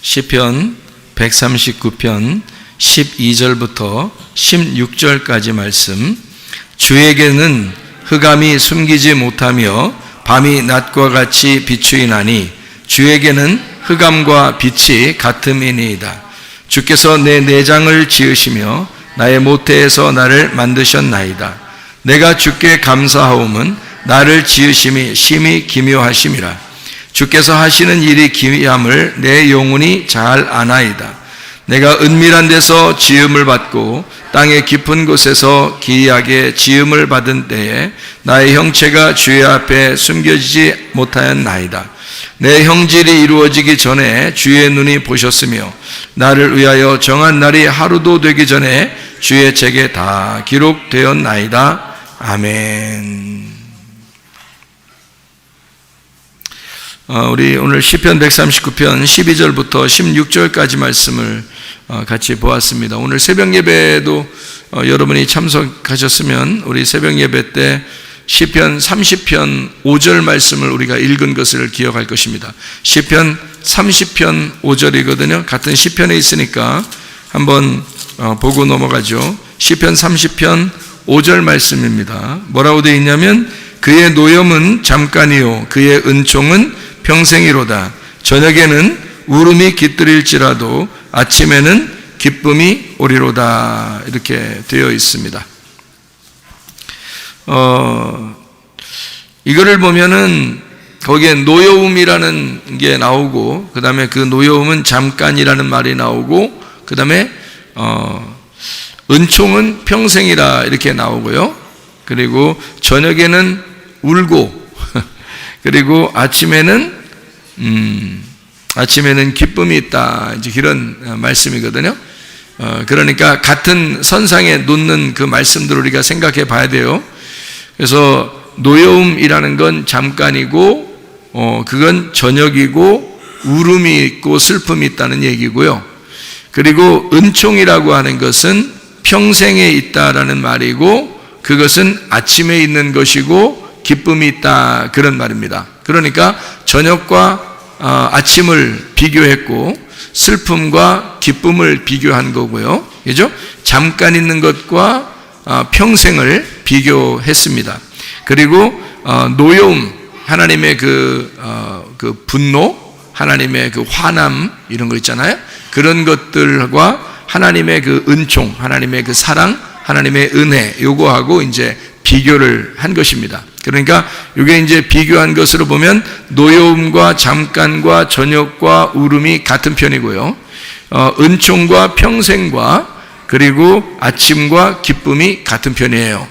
시편 139편 12절부터 16절까지 말씀. 주에게는 흑암이 숨기지 못하며 밤이 낮과 같이 비추이나니 주에게는 흑암과 빛이 같음이니이다. 주께서 내 내장을 지으시며 나의 모태에서 나를 만드셨나이다. 내가 주께 감사하오면 나를 지으심이 심히 기묘하심이라. 주께서 하시는 일이 기이함을 내 영혼이 잘 아나이다. 내가 은밀한 데서 지음을 받고 땅의 깊은 곳에서 기이하게 지음을 받은 때에 나의 형체가 주의 앞에 숨겨지지 못하였나이다. 내 형질이 이루어지기 전에 주의 눈이 보셨으며 나를 위하여 정한 날이 하루도 되기 전에 주의 책에 다 기록되었나이다. 아멘. 우리 오늘 시편 139편 12절부터 16절까지 말씀을 같이 보았습니다. 오늘 새벽 예배도 여러분이 참석하셨으면 우리 새벽 예배 때 시편 30편 5절 말씀을 우리가 읽은 것을 기억할 것입니다. 시편 30편 5절이거든요. 같은 시편에 있으니까 한번 보고 넘어가죠. 시편 30편 5절 말씀입니다. 뭐라고 되어 있냐면 그의 노염은 잠깐이요 그의 은총은 평생이로다. 저녁에는 울음이 깃들일지라도 아침에는 기쁨이 오리로다. 이렇게 되어 있습니다. 이거를 보면은 거기에 노여움이라는 게 나오고 그 다음에 그 노여움은 잠깐이라는 말이 나오고 그 다음에 은총은 평생이라 이렇게 나오고요. 그리고 저녁에는 울고 그리고 아침에는 기쁨이 있다. 이제 이런 말씀이거든요. 그러니까 같은 선상에 놓는 그 말씀들을 우리가 생각해 봐야 돼요. 그래서 노여움이라는 건 잠깐이고, 그건 저녁이고, 울음이 있고, 슬픔이 있다는 얘기고요. 그리고 은총이라고 하는 것은 평생에 있다라는 말이고, 그것은 아침에 있는 것이고, 기쁨이 있다. 그런 말입니다. 그러니까 저녁과 아침을 비교했고, 슬픔과 기쁨을 비교한 거고요. 그죠? 잠깐 있는 것과 평생을 비교했습니다. 그리고 노여움, 하나님의 그 분노, 하나님의 그 화남 이런 거 있잖아요. 그런 것들과 하나님의 그 은총, 하나님의 그 사랑, 하나님의 은혜 요거하고 이제 비교를 한 것입니다. 그러니까 이게 이제 비교한 것으로 보면 노여움과 잠깐과 저녁과 울음이 같은 편이고요. 은총과 평생과 그리고 아침과 기쁨이 같은 편이에요.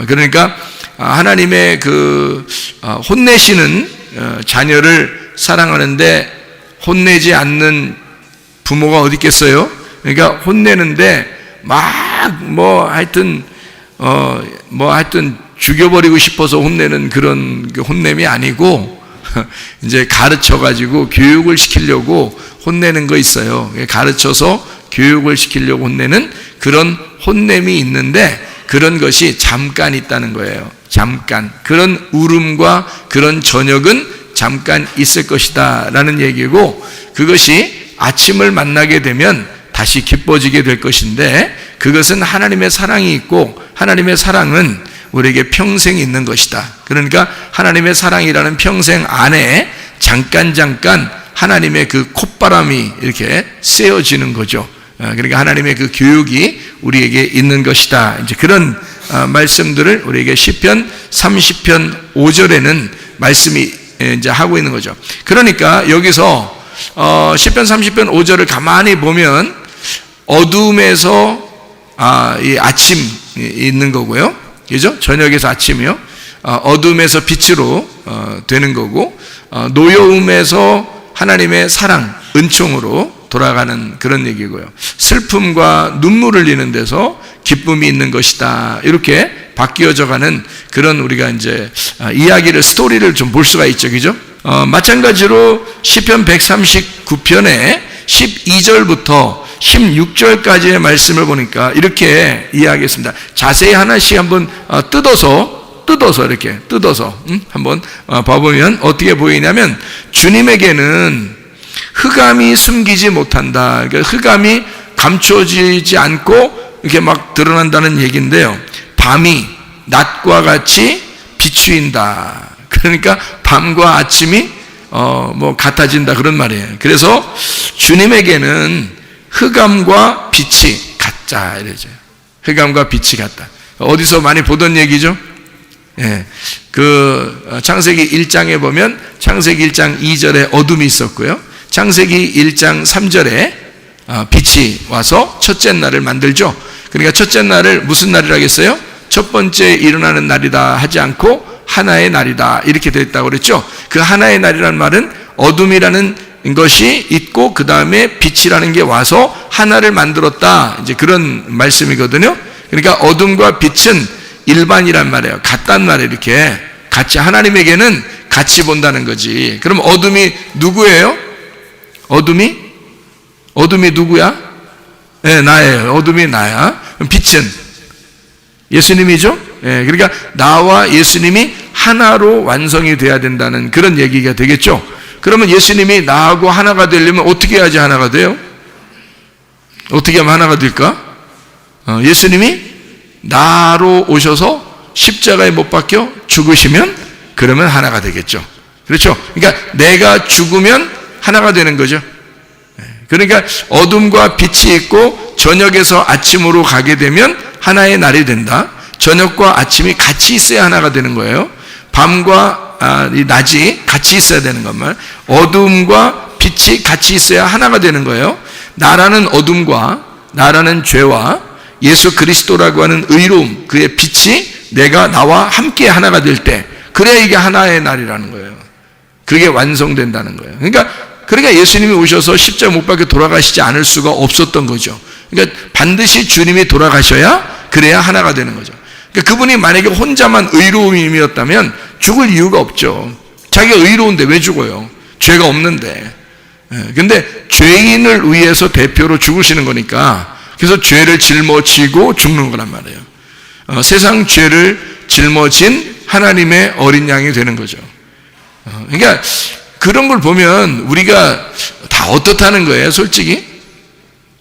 그러니까 하나님의 그 혼내시는 자녀를 사랑하는데 혼내지 않는 부모가 어디 있겠어요? 그러니까 혼내는데 하여튼 죽여버리고 싶어서 혼내는 그런 혼냄이 아니고 이제 가르쳐가지고 교육을 시키려고 혼내는 거 있어요. 가르쳐서 교육을 시키려고 혼내는 그런 혼냄이 있는데 그런 것이 잠깐 있다는 거예요. 잠깐. 그런 울음과 그런 저녁은 잠깐 있을 것이다 라는 얘기고 그것이 아침을 만나게 되면 다시 기뻐지게 될 것인데 그것은 하나님의 사랑이 있고 하나님의 사랑은 우리에게 평생 있는 것이다. 그러니까 하나님의 사랑이라는 평생 안에 잠깐 하나님의 그 콧바람이 이렇게 쐬어지는 거죠. 그러니까 하나님의 그 교육이 우리에게 있는 것이다. 이제 그런 말씀들을 우리에게 시편 30편 5절에는 말씀이 이제 하고 있는 거죠. 그러니까 여기서 시편 30편 5절을 가만히 보면 어둠에서 이 아침이 있는 거고요. 그죠? 저녁에서 아침이요. 어둠에서 빛으로 되는 거고 노여움에서 하나님의 사랑, 은총으로 돌아가는 그런 얘기고요. 슬픔과 눈물을 흘리는 데서 기쁨이 있는 것이다. 이렇게 바뀌어져 가는 그런 우리가 이제 이야기를 스토리를 좀 볼 수가 있죠. 그죠? 마찬가지로 시편 139편에 12절부터 16절까지의 말씀을 보니까 이렇게 이야기했습니다. 자세히 하나씩 한번 뜯어서 이렇게 뜯어서 한번 봐보면 어떻게 보이냐면 주님에게는 흑암이 숨기지 못한다. 그러니까 흑암이 감춰지지 않고 이렇게 막 드러난다는 얘기인데요. 밤이 낮과 같이 비추인다. 그러니까 밤과 아침이 같아진다 그런 말이에요. 그래서 주님에게는 흑암과 빛이 같다 이러죠. 흑암과 빛이 같다. 어디서 많이 보던 얘기죠? 예, 그 창세기 1장에 보면 창세기 1장 2절에 어둠이 있었고요. 창세기 1장 3절에 빛이 와서 첫째 날을 만들죠. 그러니까 첫째 날을 무슨 날이라고 했어요? 첫 번째 일어나는 날이다 하지 않고 하나의 날이다 이렇게 되어 있다고 그랬죠. 그 하나의 날이라는 말은 어둠이라는 것이 있고 그 다음에 빛이라는 게 와서 하나를 만들었다 이제 그런 말씀이거든요. 그러니까 어둠과 빛은 일반이란 말이에요. 같단 말이에요. 이렇게 같이 하나님에게는 같이 본다는 거지. 그럼 어둠이 누구예요? 어둠이 누구야? 네, 나예요. 어둠이 나야. 빛은 예수님이죠. 네, 그러니까 나와 예수님이 하나로 완성이 돼야 된다는 그런 얘기가 되겠죠. 그러면 예수님이 나하고 하나가 되려면 어떻게 해야지 하나가 돼요? 어떻게 하면 하나가 될까? 예수님이 나로 오셔서 십자가에 못 박혀 죽으시면 그러면 하나가 되겠죠. 그렇죠? 그러니까 내가 죽으면 하나가 되는 거죠. 그러니까 어둠과 빛이 있고 저녁에서 아침으로 가게 되면 하나의 날이 된다. 저녁과 아침이 같이 있어야 하나가 되는 거예요. 밤과 이 낮이 같이 있어야 되는 것만. 어둠과 빛이 같이 있어야 하나가 되는 거예요. 나라는 어둠과 나라는 죄와 예수 그리스도라고 하는 의로움, 그의 빛이 내가 나와 함께 하나가 될 때, 그래야 이게 하나의 날이라는 거예요. 그게 완성된다는 거예요. 그러니까 예수님이 오셔서 십자가 못 박혀 돌아가시지 않을 수가 없었던 거죠. 그러니까 반드시 주님이 돌아가셔야 그래야 하나가 되는 거죠. 그러니까 그분이 만약에 혼자만 의로움이었다면 죽을 이유가 없죠. 자기가 의로운데 왜 죽어요? 죄가 없는데. 근데 죄인을 위해서 대표로 죽으시는 거니까 그래서 죄를 짊어지고 죽는 거란 말이에요. 세상 죄를 짊어진 하나님의 어린 양이 되는 거죠. 그러니까 그런 걸 보면 우리가 다 어떻다는 거예요, 솔직히?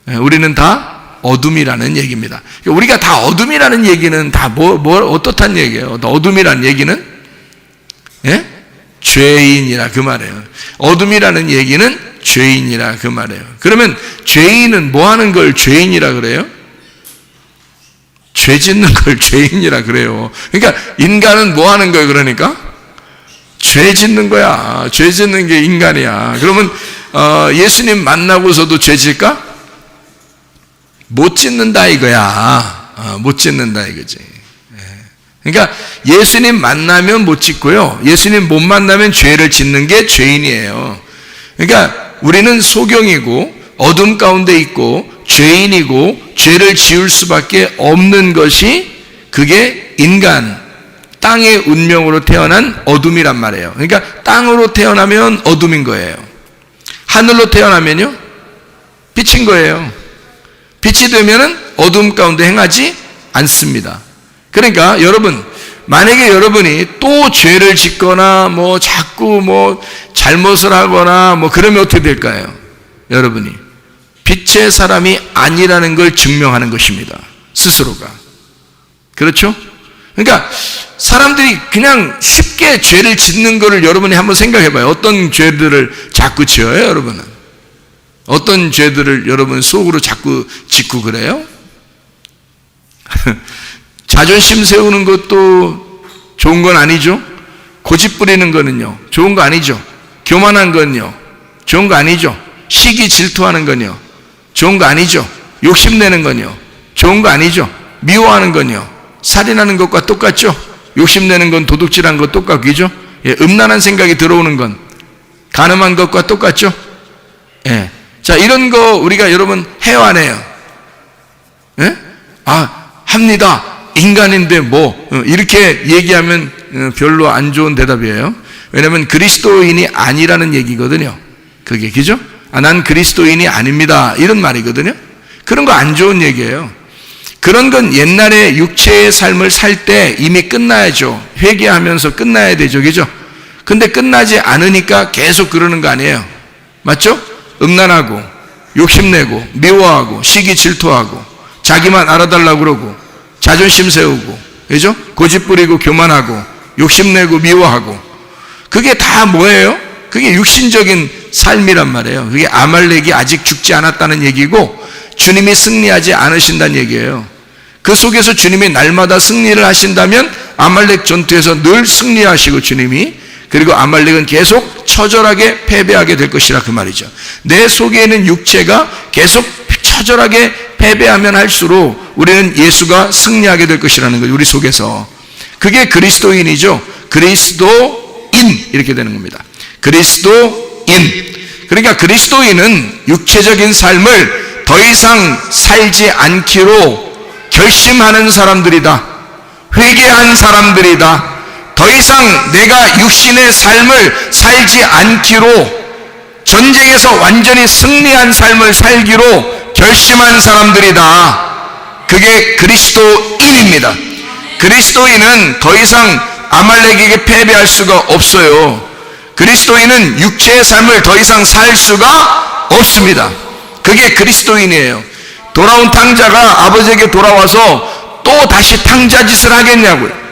우리는 다 어둠이라는 얘기입니다. 우리가 다 어둠이라는 얘기는 다 어떻단 얘기예요? 어둠이라는 얘기는? 예? 죄인이라 그 말이에요. 어둠이라는 얘기는 죄인이라 그 말이에요. 그러면 죄인은 뭐 하는 걸 죄인이라 그래요? 죄 짓는 걸 죄인이라 그래요. 그러니까 인간은 뭐 하는 거예요, 그러니까? 죄 짓는 거야. 죄 짓는 게 인간이야. 그러면 예수님 만나고서도 죄 질까? 못 짓는다 이거야. 못 짓는다 이거지. 그러니까 예수님 만나면 못 짓고요. 예수님 못 만나면 죄를 짓는 게 죄인이에요. 그러니까 우리는 소경이고 어둠 가운데 있고 죄인이고 죄를 지을 수밖에 없는 것이 그게 인간, 땅의 운명으로 태어난 어둠이란 말이에요. 그러니까 땅으로 태어나면 어둠인 거예요. 하늘로 태어나면요 빛인 거예요. 빛이 되면은 어둠 가운데 행하지 않습니다. 그러니까 여러분, 만약에 여러분이 또 죄를 짓거나 자꾸 잘못을 하거나 그러면 어떻게 될까요? 여러분이 빛의 사람이 아니라는 걸 증명하는 것입니다. 스스로가. 그렇죠? 그러니까 사람들이 그냥 쉽게 죄를 짓는 거를 여러분이 한번 생각해 봐요. 어떤 죄들을 자꾸 지어요, 여러분은? 어떤 죄들을 여러분 속으로 자꾸 짓고 그래요? 자존심 세우는 것도 좋은 건 아니죠. 고집 부리는 거는요 좋은 거 아니죠. 교만한 건요 좋은 거 아니죠. 시기 질투하는 건요 좋은 거 아니죠. 욕심내는 건요 좋은 거 아니죠. 미워하는 건요 살인하는 것과 똑같죠. 욕심내는 건 도둑질한 것 똑같기죠. 음란한 생각이 들어오는 건 간음한 것과 똑같죠. 예. 자, 이런 거 우리가 여러분 해요, 안 해요? 예? 합니다. 인간인데 이렇게 얘기하면 별로 안 좋은 대답이에요. 왜냐하면 그리스도인이 아니라는 얘기거든요. 그게, 그죠? 난 그리스도인이 아닙니다. 이런 말이거든요. 그런 거 안 좋은 얘기예요. 그런 건 옛날에 육체의 삶을 살 때 이미 끝나야죠. 회개하면서 끝나야 되죠. 그죠? 근데 끝나지 않으니까 계속 그러는 거 아니에요. 맞죠? 음란하고 욕심내고 미워하고 시기 질투하고 자기만 알아달라고 그러고 자존심 세우고, 그죠? 고집 부리고 교만하고 욕심내고 미워하고, 그게 다 뭐예요? 그게 육신적인 삶이란 말이에요. 그게 아말렉이 아직 죽지 않았다는 얘기고 주님이 승리하지 않으신다는 얘기예요. 그 속에서 주님이 날마다 승리를 하신다면 아말렉 전투에서 늘 승리하시고 주님이, 그리고 아말렉은 계속 처절하게 패배하게 될 것이라 그 말이죠. 내 속에 있는 육체가 계속 처절하게 패배하면 할수록 우리는 예수가 승리하게 될 것이라는 거죠. 우리 속에서. 그게 그리스도인이죠. 그리스도인 이렇게 되는 겁니다. 그리스도인. 그러니까 그리스도인은 육체적인 삶을 더 이상 살지 않기로 결심하는 사람들이다. 회개한 사람들이다. 더 이상 내가 육신의 삶을 살지 않기로, 전쟁에서 완전히 승리한 삶을 살기로 결심한 사람들이다. 그게 그리스도인입니다. 그리스도인은 더 이상 아말렉에게 패배할 수가 없어요. 그리스도인은 육체의 삶을 더 이상 살 수가 없습니다. 그게 그리스도인이에요. 돌아온 탕자가 아버지에게 돌아와서 또 다시 탕자 짓을 하겠냐고요.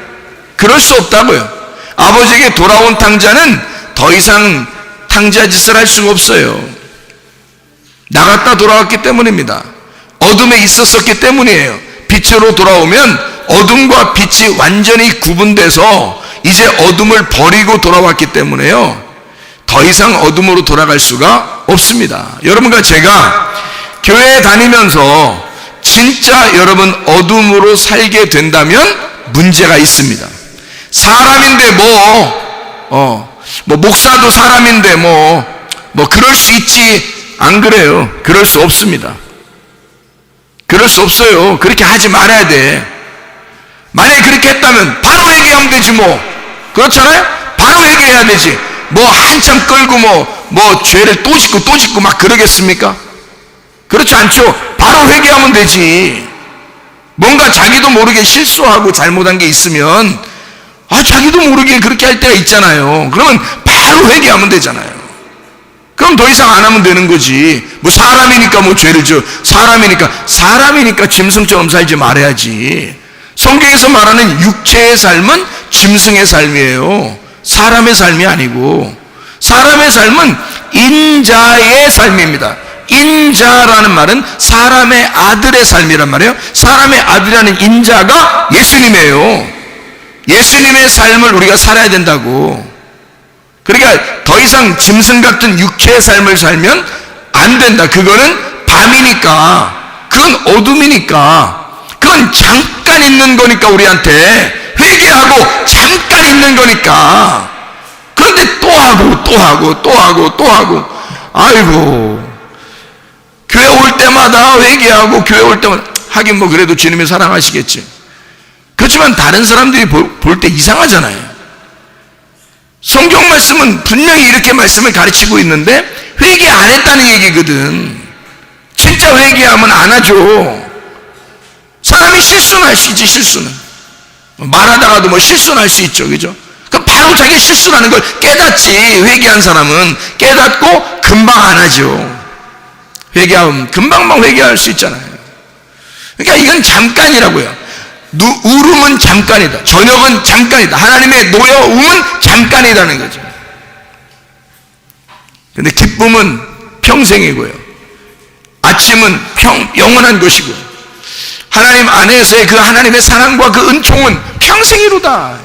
그럴 수 없다고요. 아버지에게 돌아온 탕자는 더 이상 탕자 짓을 할 수가 없어요. 나갔다 돌아왔기 때문입니다. 어둠에 있었었기 때문이에요. 빛으로 돌아오면 어둠과 빛이 완전히 구분돼서 이제 어둠을 버리고 돌아왔기 때문에요. 더 이상 어둠으로 돌아갈 수가 없습니다. 여러분과 제가 교회에 다니면서 진짜 여러분 어둠으로 살게 된다면 문제가 있습니다. 사람인데 목사도 사람인데 뭐 그럴 수 있지. 안 그래요. 그럴 수 없습니다. 그럴 수 없어요. 그렇게 하지 말아야 돼. 만약에 그렇게 했다면 바로 회개하면 되지 뭐. 그렇잖아요? 바로 회개해야 되지. 뭐 한참 끌고 뭐 죄를 또 짓고 막 그러겠습니까? 그렇지 않죠. 바로 회개하면 되지. 뭔가 자기도 모르게 실수하고 잘못한 게 있으면 자기도 모르게 그렇게 할 때가 있잖아요. 그러면 바로 회개하면 되잖아요. 그럼 더 이상 안 하면 되는 거지. 뭐 사람이니까 뭐 죄를 져. 사람이니까 짐승처럼 살지 말아야지. 성경에서 말하는 육체의 삶은 짐승의 삶이에요. 사람의 삶이 아니고, 사람의 삶은 인자의 삶입니다. 인자라는 말은 사람의 아들의 삶이란 말이에요. 사람의 아들이라는 인자가 예수님이에요. 예수님의 삶을 우리가 살아야 된다고. 그러니까 더 이상 짐승 같은 육체의 삶을 살면 안 된다. 그거는 밤이니까, 그건 어둠이니까, 그건 잠깐 있는 거니까, 우리한테 회개하고 잠깐 있는 거니까. 그런데 또 하고 아이고, 교회 올 때마다 회개하고, 교회 올 때마다, 하긴 뭐 그래도 주님이 사랑하시겠지. 그렇지만 다른 사람들이 볼 때 이상하잖아요. 성경 말씀은 분명히 이렇게 말씀을 가르치고 있는데 회개 안 했다는 얘기거든. 진짜 회개하면 안 하죠. 사람이 실수는 할 수 있지. 실수는 말하다가도 뭐 실수는 할 수 있죠. 그죠? 그럼 바로 자기 실수라는 걸 깨닫지. 회개한 사람은 깨닫고 금방 안 하죠. 회개하면 금방 회개할 수 있잖아요. 그러니까 이건 잠깐이라고요. 울음은 잠깐이다. 저녁은 잠깐이다. 하나님의 노여움은 잠깐이라는 거죠. 근데 기쁨은 평생이고요. 아침은 영원한 것이고, 하나님 안에서의 그 하나님의 사랑과 그 은총은 평생이로다.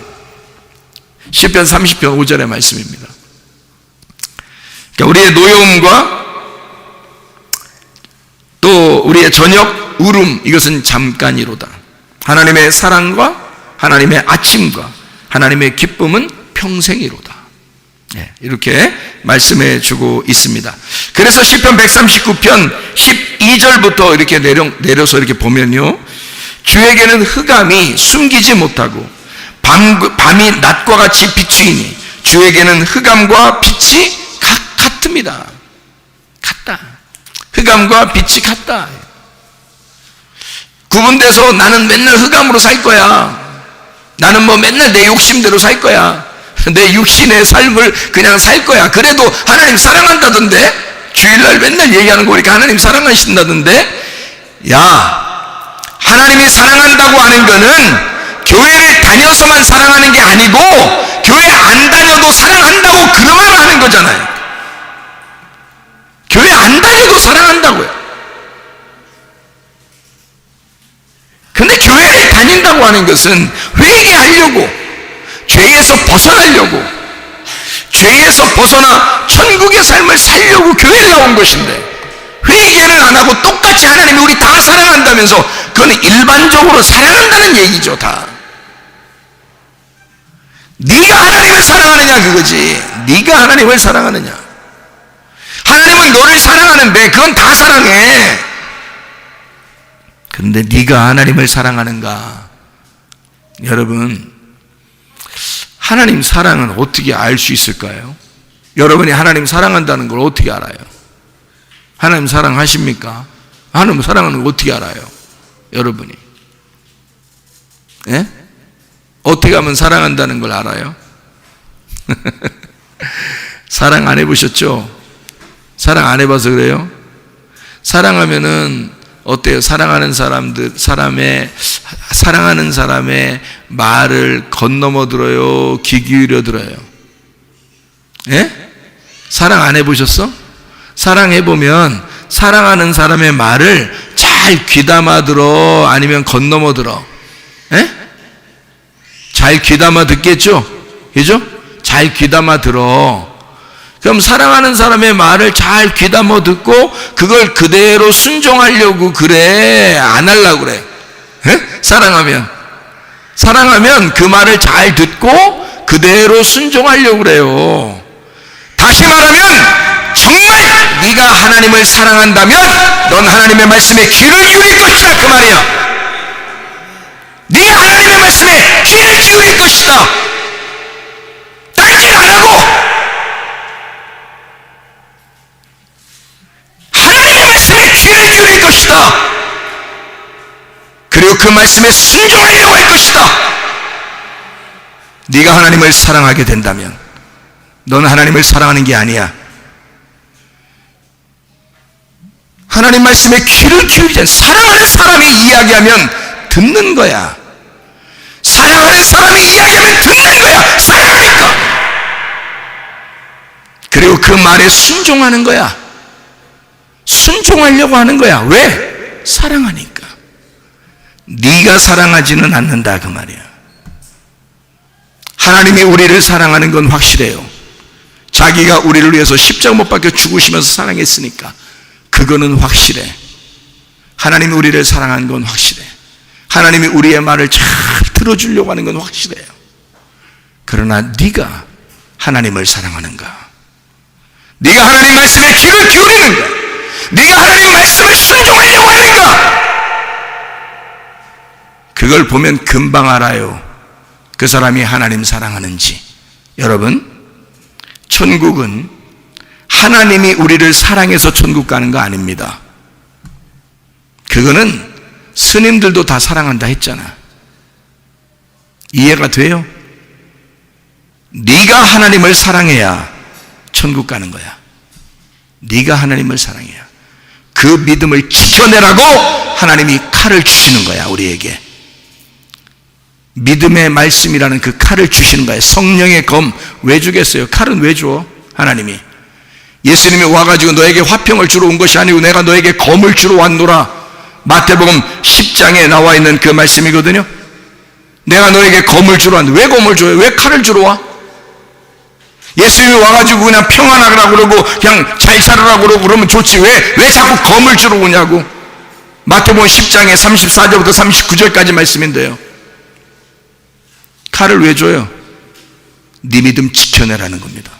시편 30편 5절의 말씀입니다. 그러니까 우리의 노여움과 또 우리의 저녁 울음, 이것은 잠깐이로다. 하나님의 사랑과 하나님의 아침과 하나님의 기쁨은 평생이로다. 이렇게 말씀해 주고 있습니다. 그래서 시편 139편 12절부터 이렇게 내려서 이렇게 보면요, 주에게는 흑암이 숨기지 못하고 밤이 낮과 같이 비추이니 주에게는 흑암과 빛이 같습니다. 같다. 흑암과 빛이 같다. 구분돼서 나는 맨날 흑암으로 살 거야, 나는 뭐 맨날 내 욕심대로 살 거야, 내 육신의 삶을 그냥 살 거야, 그래도 하나님 사랑한다던데, 주일날 맨날 얘기하는 거 보니까 하나님 사랑하신다던데, 야, 하나님이 사랑한다고 하는 거는 교회를 다녀서만 사랑하는 게 아니고 교회 안 다녀도 사랑한다고 그 말을 하는 거잖아요. 교회 안 다녀도 사랑한다고요. 근데 교회를 다닌다고 하는 것은 회개하려고, 죄에서 벗어나려고, 죄에서 벗어나 천국의 삶을 살려고 교회를 나온 것인데, 회개를 안 하고 똑같이 하나님이 우리 다 사랑한다면서, 그건 일반적으로 사랑한다는 얘기죠. 다 네가 하나님을 사랑하느냐 그거지. 네가 하나님을 사랑하느냐. 하나님은 너를 사랑하는데 그건 다 사랑해. 그런데 네가 하나님을 사랑하는가? 여러분, 하나님 사랑은 어떻게 알 수 있을까요? 여러분이 하나님 사랑한다는 걸 어떻게 알아요? 하나님 사랑하십니까? 하나님 사랑하는 걸 어떻게 알아요? 여러분이. 예? 어떻게 하면 사랑한다는 걸 알아요? 사랑 안 해보셨죠? 사랑 안 해봐서 그래요? 사랑하면은 어때요? 사랑하는 사람의 말을 건너머 들어요? 귀 기울여 들어요? 예? 사랑 안 해보셨어? 사랑해보면 사랑하는 사람의 말을 잘 귀담아 들어? 아니면 건너머 들어? 예? 잘 귀담아 듣겠죠? 그죠? 잘 귀담아 들어. 그럼 사랑하는 사람의 말을 잘 귀담아 듣고 그걸 그대로 순종하려고 그래? 안 하려고 그래? 에? 사랑하면 그 말을 잘 듣고 그대로 순종하려고 그래요. 다시 말하면 정말 네가 하나님을 사랑한다면 넌 하나님의 말씀에 귀를 기울일 것이다, 그 말이야. 네가 하나님의 말씀에 귀를 기울일 것이다. 딴짓 안 하고 하나님의 말씀에 귀를 기울일 것이다. 그리고 그 말씀에 순종하려고 할 것이다. 네가 하나님을 사랑하게 된다면 너는 하나님을 사랑하는 게 아니야. 하나님 말씀에 귀를 기울이자. 사랑하는 사람이 이야기하면 듣는 거야. 사랑하는 사람이 이야기하면 듣는 거야. 사랑하니까. 그리고 그 말에 순종하는 거야. 순종하려고 하는 거야. 왜? 사랑하니까. 네가 사랑하지는 않는다, 그 말이야. 하나님이 우리를 사랑하는 건 확실해요. 자기가 우리를 위해서 십자가 못 박혀 죽으시면서 사랑했으니까 그거는 확실해. 하나님이 우리를 사랑한 건 확실해. 하나님이 우리의 말을 잘 들어주려고 하는 건 확실해요. 그러나 네가 하나님을 사랑하는가? 네가 하나님 말씀에 귀를 기울이는가? 네가 하나님 말씀을 순종하려고 하는가? 그걸 보면 금방 알아요. 그 사람이 하나님 사랑하는지. 여러분, 천국은 하나님이 우리를 사랑해서 천국 가는 거 아닙니다. 그거는 스님들도 다 사랑한다 했잖아. 이해가 돼요? 네가 하나님을 사랑해야 천국 가는 거야. 네가 하나님을 사랑해야. 그 믿음을 지켜내라고 하나님이 칼을 주시는 거야, 우리에게. 믿음의 말씀이라는 그 칼을 주시는 거예요. 성령의 검. 왜 주겠어요? 칼은 왜 줘? 하나님이. 예수님이 와가지고 너에게 화평을 주러 온 것이 아니고 내가 너에게 검을 주러 왔노라. 마태복음 10장에 나와 있는 그 말씀이거든요. 내가 너에게 검을 주러 왔는데 왜 검을 줘요? 왜 칼을 주러 와? 예수님이 와가지고 그냥 평안하라고 그러고 그냥 잘 살으라고 그러고 그러면 좋지. 왜 자꾸 검을 주러 오냐고. 마태복음 10장에 34절부터 39절까지 말씀인데요. 칼을 왜 줘요? 네 믿음 지켜내라는 겁니다.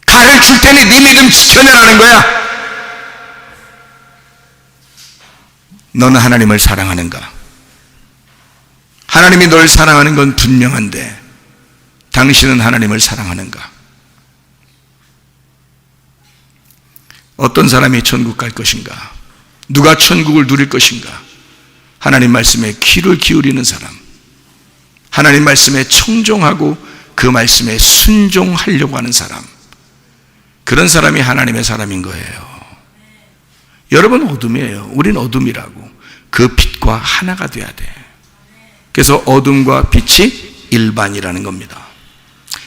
칼을 줄 테니 네 믿음 지켜내라는 거야. 너는 하나님을 사랑하는가? 하나님이 널 사랑하는 건 분명한데 당신은 하나님을 사랑하는가? 어떤 사람이 천국 갈 것인가? 누가 천국을 누릴 것인가? 하나님 말씀에 귀를 기울이는 사람, 하나님 말씀에 청종하고 그 말씀에 순종하려고 하는 사람, 그런 사람이 하나님의 사람인 거예요. 여러분 어둠이에요. 우린 어둠이라고. 그 빛과 하나가 돼야 돼. 그래서 어둠과 빛이 일반이라는 겁니다.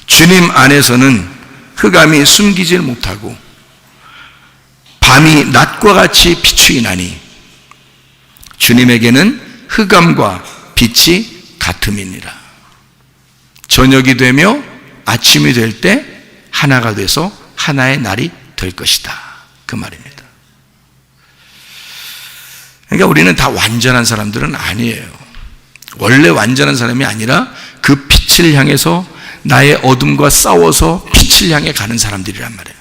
주님 안에서는 흑암이 숨기질 못하고 밤이 낮과 같이 비추이나니 주님에게는 흑암과 빛이 같음이니라. 저녁이 되며 아침이 될 때 하나가 돼서 하나의 날이 될 것이다. 그 말입니다. 그러니까 우리는 다 완전한 사람들은 아니에요. 원래 완전한 사람이 아니라 그 빛을 향해서 나의 어둠과 싸워서 빛을 향해 가는 사람들이란 말이에요.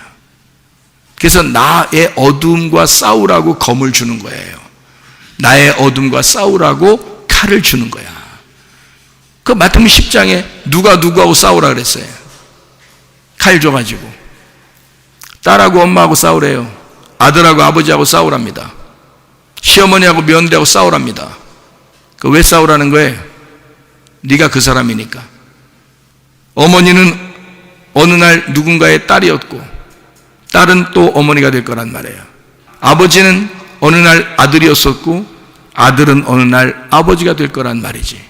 그래서 나의 어둠과 싸우라고 검을 주는 거예요. 나의 어둠과 싸우라고 칼을 주는 거야. 그 마태복음 10장에 누가 누구하고 싸우라 그랬어요? 칼 줘가지고. 딸하고 엄마하고 싸우래요. 아들하고 아버지하고 싸우랍니다. 시어머니하고 며느리하고 싸우랍니다. 그 왜 싸우라는 거예요? 네가 그 사람이니까. 어머니는 어느 날 누군가의 딸이었고 딸은 또 어머니가 될 거란 말이에요. 아버지는 어느 날 아들이었었고 아들은 어느 날 아버지가 될 거란 말이지.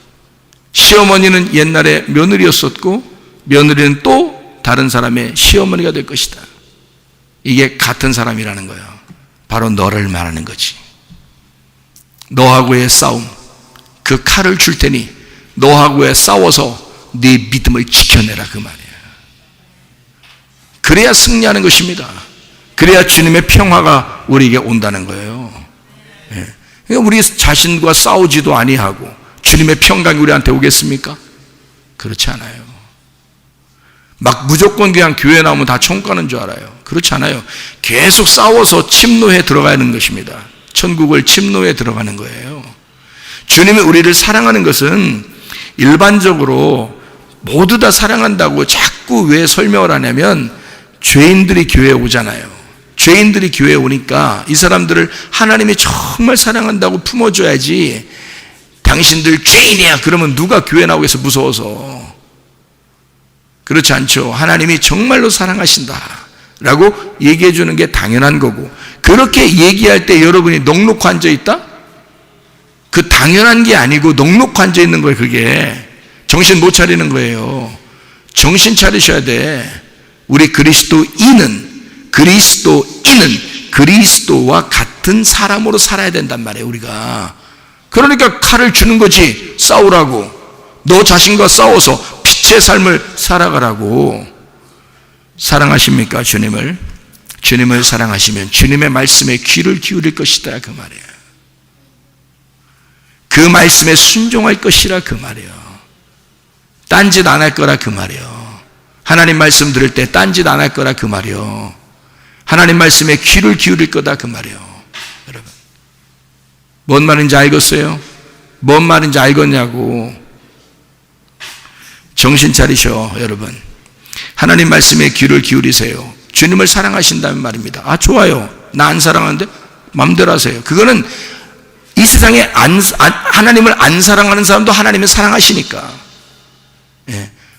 시어머니는 옛날에 며느리였었고 며느리는 또 다른 사람의 시어머니가 될 것이다. 이게 같은 사람이라는 거예요. 바로 너를 말하는 거지. 너하고의 싸움, 그 칼을 줄 테니 너하고의 싸워서 네 믿음을 지켜내라 그 말이에요. 그래야 승리하는 것입니다. 그래야 주님의 평화가 우리에게 온다는 거예요. 그러니까 우리 자신과 싸우지도 아니하고 주님의 평강이 우리한테 오겠습니까? 그렇지 않아요. 막 무조건 그냥 교회 나오면 다 천국 가는 줄 알아요. 그렇지 않아요. 계속 싸워서 침노에 들어가는 것입니다. 천국을 침노에 들어가는 거예요. 주님이 우리를 사랑하는 것은 일반적으로 모두 다 사랑한다고 자꾸 왜 설명을 하냐면 죄인들이 교회에 오잖아요. 죄인들이 교회에 오니까 이 사람들을 하나님이 정말 사랑한다고 품어줘야지. 당신들 죄인이야 그러면 누가 교회 나오겠어? 무서워서. 그렇지 않죠. 하나님이 정말로 사랑하신다 라고 얘기해 주는 게 당연한 거고, 그렇게 얘기할 때 여러분이 넋놓고 앉아 있다? 그 당연한 게 아니고 넋놓고 앉아 있는 거예요. 그게 정신 못 차리는 거예요. 정신 차리셔야 돼. 우리 그리스도인은 그리스도와 같은 사람으로 살아야 된단 말이에요. 우리가. 그러니까 칼을 주는 거지. 싸우라고. 너 자신과 싸워서 빛의 삶을 살아가라고. 사랑하십니까? 주님을 사랑하시면 주님의 말씀에 귀를 기울일 것이다 그 말이에요. 그 말씀에 순종할 것이라 그 말이에요. 딴짓 안 할 거라 그 말이에요. 하나님 말씀 들을 때 딴짓 안 할 거라 그 말이에요. 하나님 말씀에 귀를 기울일 거다 그 말이에요. 여러분, 뭔 말인지 알겠어요? 뭔 말인지 알겠냐고. 정신 차리셔 여러분. 하나님 말씀에 귀를 기울이세요. 주님을 사랑하신다는 말입니다. 아 좋아요. 나 안 사랑하는데 마음대로 하세요. 그거는 이 세상에 하나님을 안 사랑하는 사람도 하나님을 사랑하시니까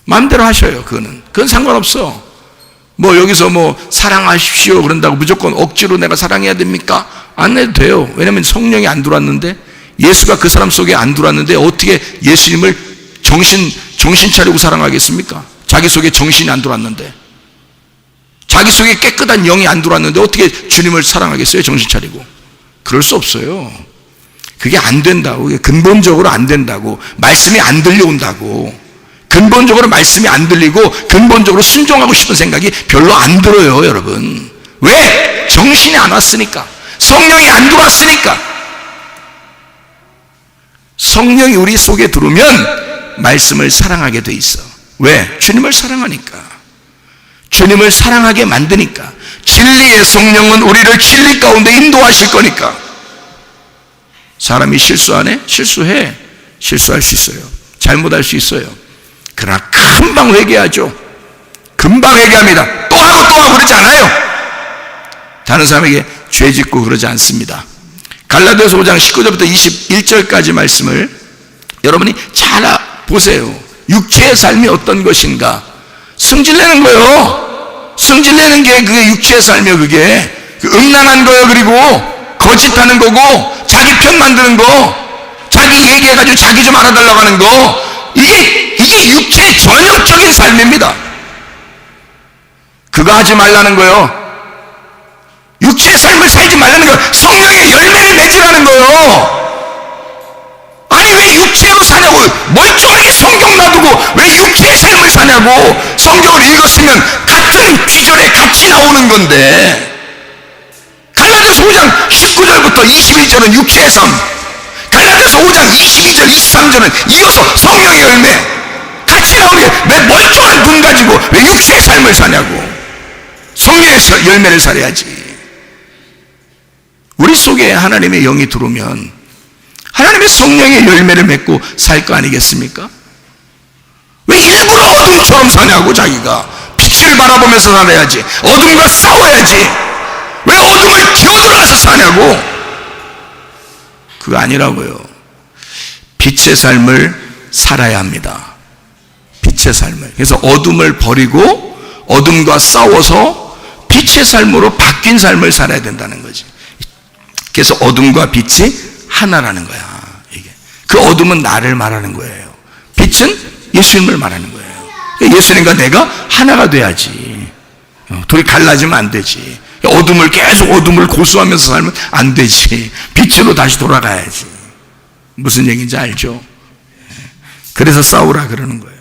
마음대로 하셔요. 그건 상관없어. 뭐 여기서 뭐 사랑하십시오 그런다고 무조건 억지로 내가 사랑해야 됩니까? 안 해도 돼요. 왜냐하면 성령이 안 들어왔는데, 예수가 그 사람 속에 안 들어왔는데 어떻게 예수님을 정신 차리고 사랑하겠습니까? 자기 속에 정신이 안 들어왔는데, 자기 속에 깨끗한 영이 안 들어왔는데 어떻게 주님을 사랑하겠어요? 정신 차리고. 그럴 수 없어요. 그게 안 된다고. 그게 근본적으로 안 된다고. 말씀이 안 들려온다고. 근본적으로 말씀이 안 들리고 근본적으로 순종하고 싶은 생각이 별로 안 들어요 여러분. 왜? 정신이 안 왔으니까. 성령이 안 들어왔으니까. 성령이 우리 속에 들어오면 말씀을 사랑하게 돼 있어. 왜? 주님을 사랑하니까. 주님을 사랑하게 만드니까. 진리의 성령은 우리를 진리 가운데 인도하실 거니까. 사람이 실수 안 해? 실수해. 실수할 수 있어요. 잘못할 수 있어요. 그러나 금방 회개하죠. 금방 회개합니다. 또 하고 그러지 않아요. 다른 사람에게 죄 짓고 그러지 않습니다. 갈라디아서 5장 19절부터 21절까지 말씀을 여러분이 잘 보세요. 육체의 삶이 어떤 것인가? 승질내는 거예요. 승질내는 게 그게 육체의 삶이에요. 그게 그 음란한 거예요. 그리고 거짓하는 거고, 자기 편 만드는 거, 자기 얘기해가지고 자기 좀 알아달라고 하는 거, 이게 육체의 전형적인 삶입니다. 그거 하지 말라는 거요. 육체의 삶을 살지 말라는 거예요. 성령의 열매를 맺으라는 거예요. 아니 왜 육체로 사냐고. 멀쩡하게 성경 놔두고 왜 육체의 삶을 사냐고. 성경을 읽었으면 같은 귀절에 같이 나오는 건데. 갈라디아서 5장 19절부터 21절은 육체의 삶, 갈라디아서 5장 22절 23절은 이어서 성령의 열매 같이 나오는 게 왜 멀쩡한 눈 가지고 왜 육체의 삶을 사냐고. 성령의 열매를 살아야지. 우리 속에 하나님의 영이 들어오면 하나님의 성령의 열매를 맺고 살 거 아니겠습니까? 왜 일부러 어둠처럼 사냐고. 자기가 빛을 바라보면서 살아야지. 어둠과 싸워야지. 왜 어둠을 기어들어가서 사냐고. 그거 아니라고요. 빛의 삶을 살아야 합니다. 빛의 삶을. 그래서 어둠을 버리고 어둠과 싸워서 빛의 삶으로 바뀐 삶을 살아야 된다는 거지. 그래서 어둠과 빛이 하나라는 거야. 이게. 그 어둠은 나를 말하는 거예요. 빛은 예수님을 말하는 거예요. 예수님과 내가 하나가 돼야지. 둘이 갈라지면 안 되지. 어둠을 계속 어둠을 고수하면서 살면 안 되지. 빛으로 다시 돌아가야지. 무슨 얘기인지 알죠? 그래서 싸우라 그러는 거예요.